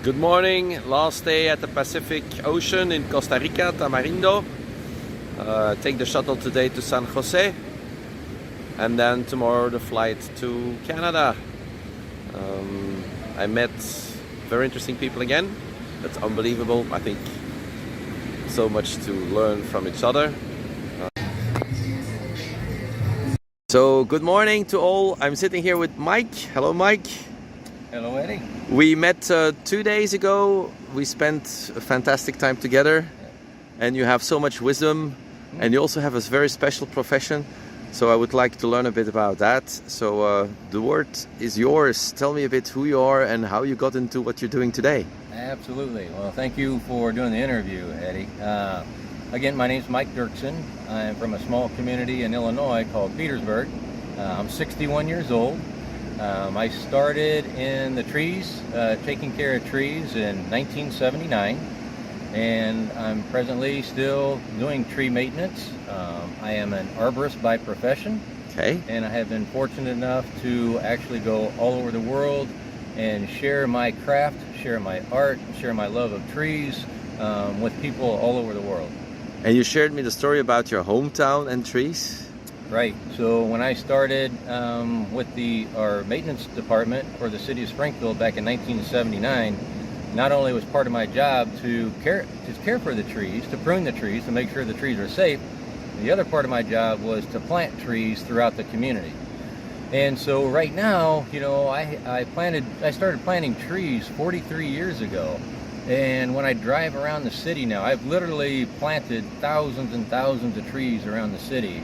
Good morning, last day at the Pacific Ocean in Costa Rica, Tamarindo. Take the shuttle today to San Jose and then tomorrow the flight to Canada. I met very interesting people again. That's unbelievable. I think so much to learn from each other. So good morning to all. I'm sitting here with Mike. Hello Mike. Hello, Eddie. We met 2 days ago. We spent a fantastic time together, and you have so much wisdom, and you also have a very special profession. So I would like to learn a bit about that. So the word is yours. Tell me a bit who you are and how you got into what you're doing today. Absolutely. Well, thank you for doing the interview, Eddie. Again, my name's Mike Dirksen. I'm from a small community in Illinois called Petersburg. I'm 61 years old. I started in the trees, taking care of trees in 1979, and I'm presently still doing tree maintenance. I am an arborist by profession, and I have been fortunate enough to actually go all over the world and share my craft, share my art, share my love of trees with people all over the world. And you shared me the story about your hometown and trees. Right. So when I started with our maintenance department for the city of Springfield back in 1979, not only was part of my job to care for the trees, to prune the trees, to make sure the trees are safe, the other part of my job was to plant trees throughout the community. And so right now, you know, I started planting trees 43 years ago. And when I drive around the city now, I've literally planted thousands and thousands of trees around the city.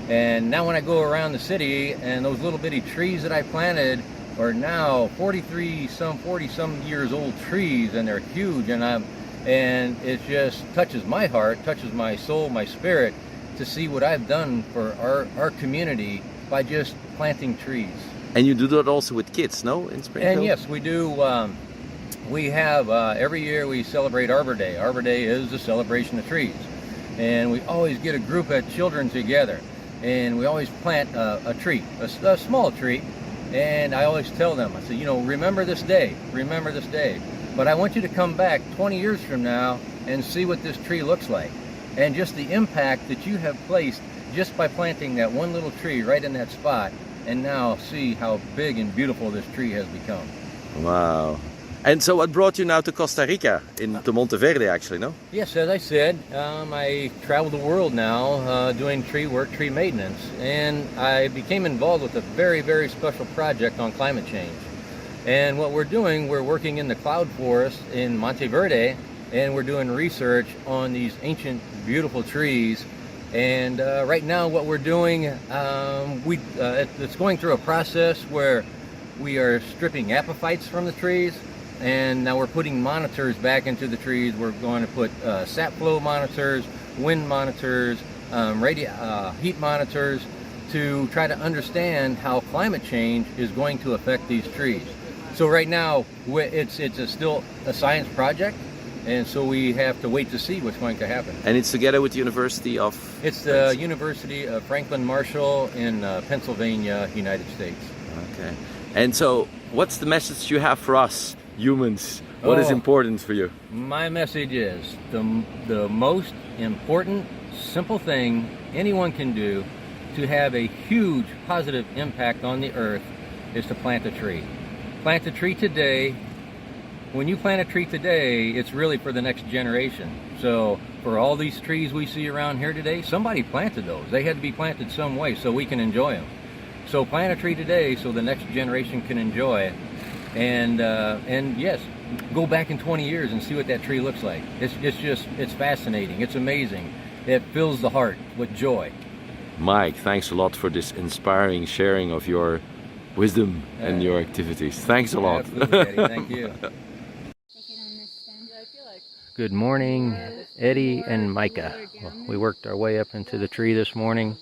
And now when I go around the city, and those little bitty trees that I planted are now 40 some years old trees, and they're huge, and it just touches my heart, touches my soul, my spirit, to see what I've done for our community by just planting trees. And you do that also with kids, no? In Springfield? And yes, we do. We have every year we celebrate Arbor Day. Arbor Day is a celebration of trees, and we always get a group of children together. And we always plant a tree, a small tree, and I always tell them, I say, you know, remember this day, but I want you to come back 20 years from now and see what this tree looks like, and just the impact that you have placed just by planting that one little tree right in that spot, and now see how big and beautiful this tree has become. Wow. And so what brought you now to Costa Rica, to Monteverde actually, no? Yes, as I said, I travel the world now doing tree work, tree maintenance, and I became involved with a very, very special project on climate change. And what we're doing, we're working in the cloud forest in Monteverde, and we're doing research on these ancient, beautiful trees. And right now what we're doing, it's going through a process where we are stripping apophytes from the trees. And now we're putting monitors back into the trees. We're going to put sap flow monitors, wind monitors, heat monitors to try to understand how climate change is going to affect these trees. So right now, it's still a science project, and so we have to wait to see what's going to happen. And it's together with the University of... It's the University of Franklin Marshall in Pennsylvania, United States. Okay. And so what's the message you have for us? Humans, what is important for you? My message is the most important, simple thing anyone can do to have a huge positive impact on the earth is to plant a tree. Plant a tree today. When you plant a tree today, it's really for the next generation. So for all these trees we see around here today, somebody planted those. They had to be planted some way so we can enjoy them. So plant a tree today so the next generation can enjoy it. And yes, go back in 20 years and see what that tree looks like. It's fascinating. It's amazing. It fills the heart with joy. Mike, thanks a lot for this inspiring sharing of your wisdom and your activities. Thanks a lot. Absolutely, Eddie. Thank you. Good morning, Eddie and Micah. Well, we worked our way up into the tree this morning.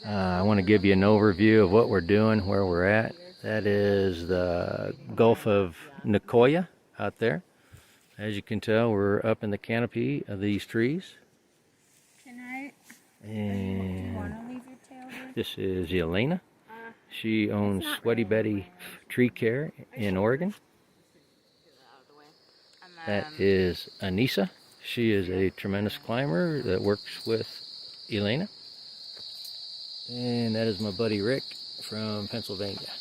I want to give you an overview of what we're doing, where we're at. That is the Gulf of Nicoya out there. As you can tell, we're up in the canopy of these trees. And this is Elena. She owns Sweaty Betty Tree Care in Oregon. That is Anissa. She is a tremendous climber that works with Elena. And that is my buddy Rick from Pennsylvania.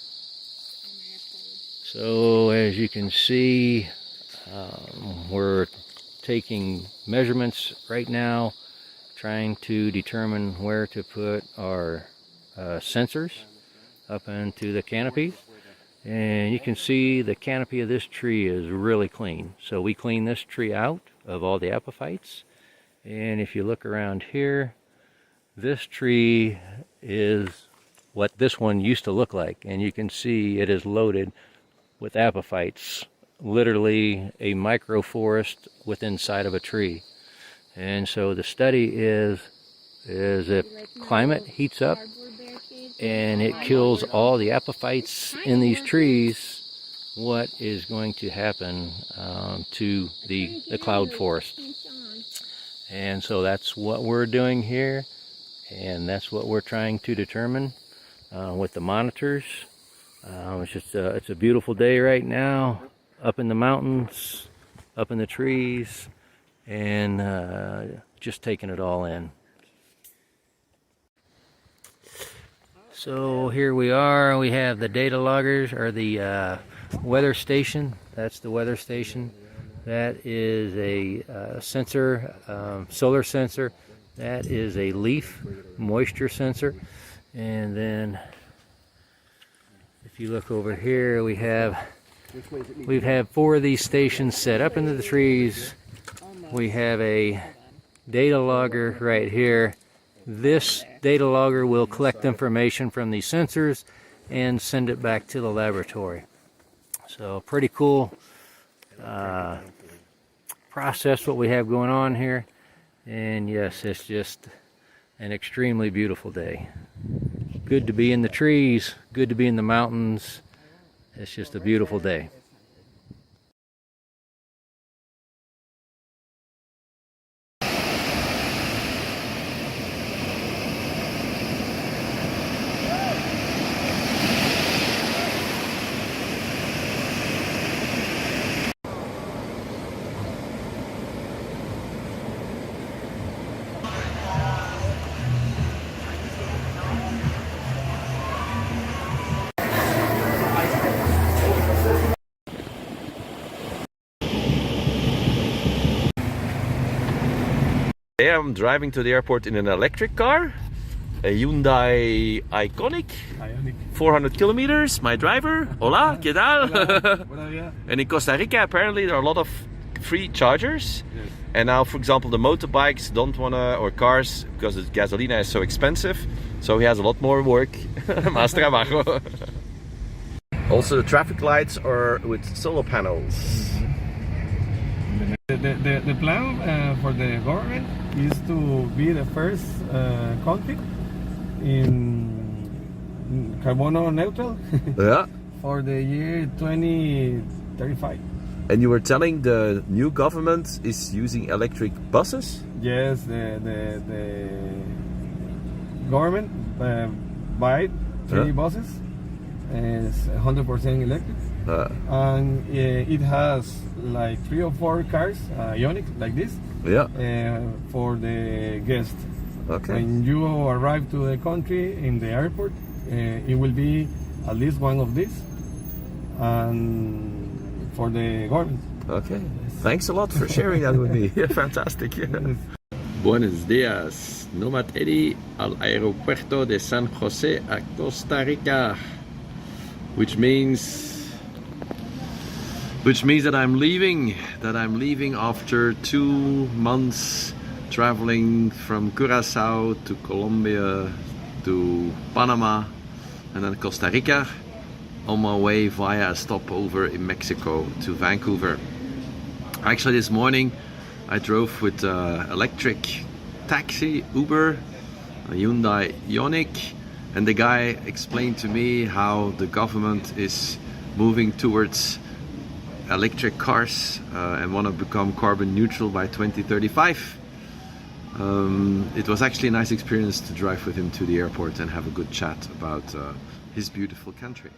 So as you can see, we're taking measurements right now, trying to determine where to put our sensors up into the canopies. And you can see the canopy of this tree is really clean. So we clean this tree out of all the epiphytes. And if you look around here, this tree is what this one used to look like. And you can see it is loaded with epiphytes, literally a microforest within inside of a tree. And so the study is if climate heats up and it kills all the epiphytes in these trees, what is going to happen to the cloud forest. And so that's what we're doing here, and that's what we're trying to determine with the monitors. It's a beautiful day right now, up in the mountains, up in the trees, and just taking it all in. So here we are. We have the data loggers, or the weather station. That's the weather station. That is a sensor, solar sensor. That is a leaf moisture sensor. And then if you look over here, we've had 4 of these stations set up into the trees. We have a data logger right here. This data logger will collect information from these sensors and send it back to the laboratory. So pretty cool process what we have going on here. And yes, it's just an extremely beautiful day. Good to be in the trees, good to be in the mountains. It's just a beautiful day. Today I'm driving to the airport in an electric car, a Hyundai Ioniq, 400 kilometers. My driver, hola, ¿qué tal? Hola. And in Costa Rica apparently there are a lot of free chargers. Yes. And now, for example, the motorbikes don't wanna, or cars, because the gasolina is so expensive. So he has a lot more work. Más trabajo. Also, the traffic lights are with solar panels. The plan for the government is to be the first country in carbono neutral Yeah. for the year 2035. And you were telling the new government is using electric buses? Yes, the government buy 3 buses, and it's 100% electric. And it has like 3 or 4 cars, Ioniq, like this, Yeah. for the guests. Okay. When you arrive to the country in the airport, it will be at least one of these, and for the government. Okay. Thanks a lot for sharing that with me. Yeah, fantastic. Yeah. Buenos dias. Nomad Eddie al aeropuerto de San Jose a Costa Rica, which means that I'm leaving after 2 months traveling from Curacao to Colombia to Panama and then Costa Rica, on my way via a stopover in Mexico to Vancouver. Actually, this morning I drove with electric taxi, Uber, a Hyundai Ioniq, and the guy explained to me how the government is moving towards electric cars and want to become carbon neutral by 2035. It was actually a nice experience to drive with him to the airport and have a good chat about his beautiful country.